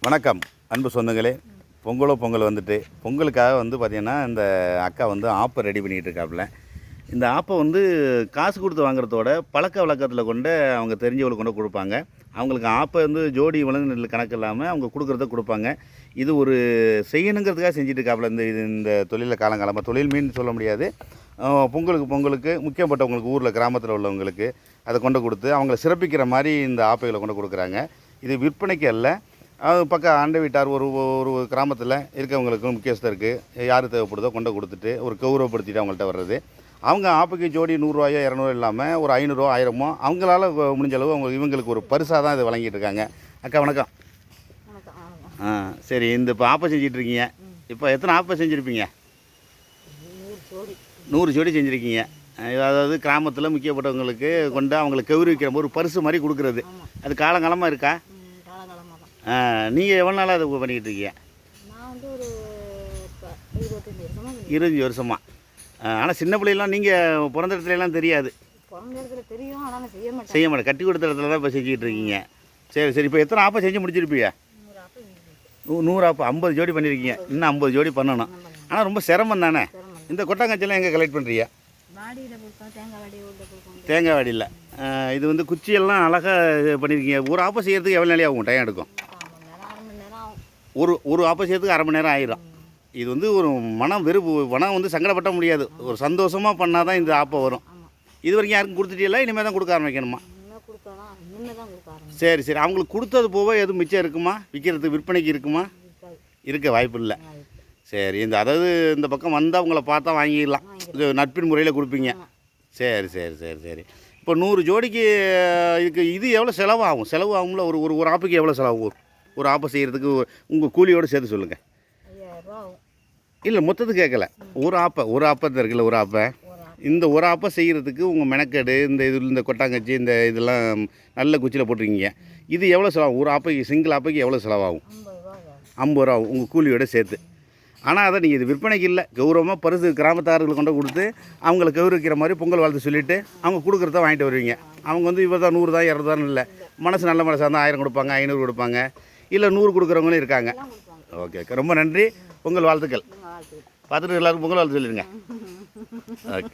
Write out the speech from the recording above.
வணக்கம் அன்பு சொந்தங்களே. பொங்கல் வந்துட்டு பொங்கலுக்காக பார்த்திங்கன்னா இந்த அக்கா ஆப்பை ரெடி பண்ணிகிட்டு இருக்காப்புல. இந்த ஆப்பை காசு கொடுத்து வாங்குறதோட பழக்க வழக்கத்தில் கொண்டு அவங்க தெரிஞ்சவங்களுக்கு கொண்டு கொடுப்பாங்க. அவங்களுக்கு ஆப்பை ஜோடி வளர்ந்து கணக்கு இல்லாமல் அவங்க கொடுக்குறத கொடுப்பாங்க. இது ஒரு செய்யணுங்கிறதுக்காக செஞ்சுட்டு இருக்காப்புல. இந்த தொழிலை காலங்காலமாக தொழில் மீன் சொல்ல முடியாது. பொங்கலுக்கு முக்கியப்பட்டவங்களுக்கு ஊரில் கிராமத்தில் உள்ளவங்களுக்கு அதை கொண்டு கொடுத்து அவங்கள சிறப்பிக்கிற மாதிரி இந்த ஆப்பைகளை கொண்டு கொடுக்குறாங்க. இது விற்பனைக்கு அல்ல. பக்கம் ஆண்டை வீட்டார் ஒரு கிராமத்தில் இருக்கவங்களுக்கு முக்கியஸ்தருக்கு யார் தேவைப்படுதோ கொண்டு கொடுத்துட்டு ஒரு கௌரவப்படுத்திட்டு அவங்கள்ட்ட வர்றது. அவங்க ஆப்பைக்கு ஜோடி 100 200 இல்லாமல் ஒரு 500 1000 அவங்களால முடிஞ்ச அளவு இவங்களுக்கு ஒரு பரிசாக தான் இதை வழங்கிட்டு இருக்காங்க. அக்கா வணக்கம். சரி, இப்போ ஆப்பை செஞ்சிட்ருக்கீங்க. இப்போ எத்தனை ஆப்பை செஞ்சுருப்பீங்க? 100 ஜோடி செஞ்சுருக்கீங்க. அதாவது கிராமத்தில் முக்கியப்பட்டவங்களுக்கு கொண்டு அவங்களை கௌரவிக்கிற ஒரு பரிசு மாதிரி கொடுக்குறது. அது காலங்காலமாக இருக்கா? நீங்கள் எவ்வளோ நாளாக அதை பண்ணிக்கிட்டு இருக்கீங்க? நான் ஒரு 25 வருஷமாக. ஆனால் சின்ன பிள்ளைலாம் நீங்கள் பிறந்த இடத்துலலாம் தெரியாது. தெரியும், ஆனால் செய்ய மாட்டேன். கட்டி கொடுத்த இடத்துல தான் இப்போ செஞ்சுக்கிட்டு இருக்கீங்க. சரி. இப்போ எத்தனை ஆப்பை செஞ்சு முடிச்சிருப்பீங்க? 100 ஆப்பை 50 ஜோடி பண்ணியிருக்கீங்க. இன்னும் 50 ஜோடி பண்ணணும். ஆனால் ரொம்ப சிரமம் தானே. இந்த கொட்டாங்கச்செல்லாம் எங்கே கலெக்ட் பண்ணுறீங்க? தேங்காய் வாடியில். இது குச்சியெல்லாம் அழகாக பண்ணியிருக்கீங்க. ஒரு ஆப்பை செய்கிறதுக்கு எவ்வளோ நாளே ஆகும்? டைம் எடுக்கும்? ஒரு ஆப்பை செய்கிறதுக்கு அரை மணி நேரம் ஆயிடும். இது ஒரு மனம் சங்கடப்பட முடியாது. ஒரு சந்தோஷமாக பண்ணால் தான் இந்த ஆப்பை வரும். இது வரைக்கும் யாருக்கும் கொடுத்துட்டீங்களா? இனிமேல் தான் கொடுக்க ஆரம்பிக்கணுமா? சரி. அவங்களுக்கு கொடுத்தது போக எதுவும் மிச்சம் இருக்குமா? விற்கிறதுக்கு விற்பனைக்கு இருக்குமா? இருக்க வாய்ப்பு இல்லை. சரி. அதாவது இந்த பக்கம் வந்தால் அவங்கள பார்த்தா வாங்கிடலாம். இது நட்பின் முறையில் கொடுப்பீங்க. சரி. இப்போ 100 ஜோடிக்கு இது எவ்வளோ செலவாகும்? செலவு ஆகும்ல. ஒரு ஆப்புக்கு எவ்வளோ செலவாகும்? ஒரு ஆப்பை செய்கிறதுக்கு உங்கள் கூலியோடு சேர்த்து சொல்லுங்கள். இல்லை, மொத்தத்துக்கு கேட்கல. ஒரு ஆப்பை இருக்குல்ல, ஒரு ஆப்பை இந்த ஒரு ஆப்பை செய்கிறதுக்கு உங்கள் மெனக்கெடு இந்த கொட்டாங்கச்சி இதெல்லாம் நல்ல குச்சியில் போட்டிருக்கீங்க. இது எவ்வளோ செலவாகும்? ஒரு ஆப்பைக்கு சிங்கிள் ஆப்பைக்கு எவ்வளோ செலவாகும்? 50 ரூபா உங்கள் கூலியோடு சேர்த்து. ஆனால் அதை நீங்கள் இது விற்பனைக்கு இல்லை, கௌரவமாக பரிசு கிராமத்தார்கள் கொண்டு கொடுத்து அவங்கள கௌரவிக்கிற மாதிரி பொங்கல் வாழ்த்து சொல்லிவிட்டு அவங்க கொடுக்குறத வாங்கிட்டு வருவீங்க. அவங்க இவர் தான் 100 தான் 200 தான் இல்லை, மனசு நல்ல மனசாக இருந்தால் 1000 கொடுப்பாங்க, 500 கொடுப்பாங்க, இல்லை 100 கொடுக்குறவங்களும் இருக்காங்க. ஓகே, ரொம்ப நன்றி. பொங்கல் வாழ்த்துக்கள். பார்த்துட்டு எல்லாருக்கும் பொங்கல் வாழ்த்து சொல்லிடுங்க. ஓகே.